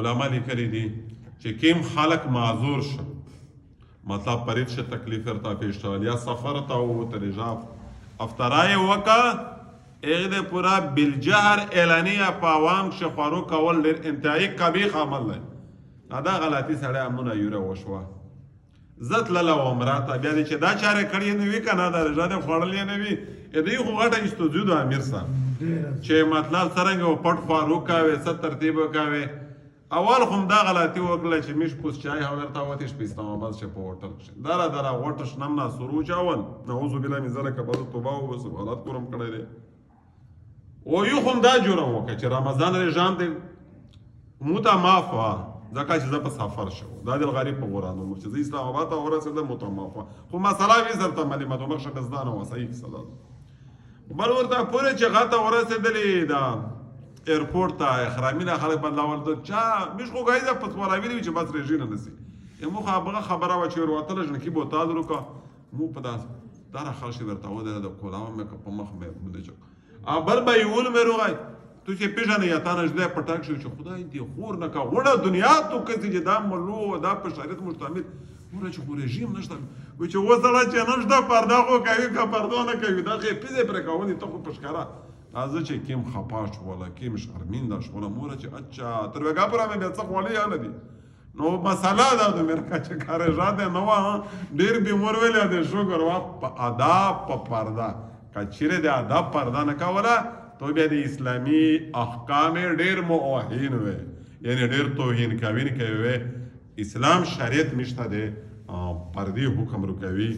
علما لیکلی دي چې کوم خلق معذور شه مطلب پرید شه تکلیف ورته پیش شول یا سفر ته ووتلی ژاب افطرای وکړه هغې د پوره بالجهر اعلانیه په عوام کښې خوارو کول ډېر انتهایي قبیح عمل دی دا غلطي سړی امونه یوره وشوه زه تللی وم راته بیا دې چې دا چارې کړې نه وي که نه دا رژه دې خوړلې نه وي دوی خو غټه استودیو د امیر صاحب چې مطلب څرنګه پټ خوار وکوې څه ترتیب وکوې اول خو دا غلطي وکړله چې میش پوس چای هم ورته وتېش په اسلام آباد شه په هوټل کښې دره دره غوټه شنم نه سرو چاول نعوذ بالله من ذلک به زه توبه وباسم غلط کورم کړی دی او یو خو دا جرم وکړه چې رمضان رژام دی متماف وه ځکه چې زه په سفر شو دا د الغریب په غورانو مخ چې زه اسلام آباد ته ورسېدم متماف وه خو مسله وي درته معلومات مخ ښه قصدا نه وه صحیح کیسه ده بل ورته پورې چې غته ورسېدلې دا ایرپورټ ته احرامي خلک بدلاول د چا میش خو ګایزه په سپوراوي دي چې بس رژي نه نسي مو خو خبره وه چې وروتله ژنکي بوتال وکړه مو په داره خلشې درته ودرېده د کولاوه مې که په مخ مې مدچک بل به یې ول مې روغی تو چې پیژنې یا تا نجلی پټک شو چې خدای دې خور نه کا غوړه دنیا تو کسي چې دا ملو دا په شریعت مشتمل وره چې خو رژیم نشته وایي چې اوس سړی چې نشته پرده خو کوي که پرده نه کوي دا خو یې پیزې پرې کول دي ته خو په ښکاره زه چې کیم خپا شوله کیم شرمنده شوله موره چې اچھا تر وګا پوره مې بیا څه خوړلی یا نه دي نو مسله دا د میرکا چې کارژا دی نه وه ډېر بیمور ویلی دی شکر وه په اداب په پرده که چیرې د ادب پرده نه کوله تو بیا د اسلامي احکام ډېر موهین وی یعنی ډېر توهین کوونکی وی اسلام شریعت میشته دی پردې حکم رو کوي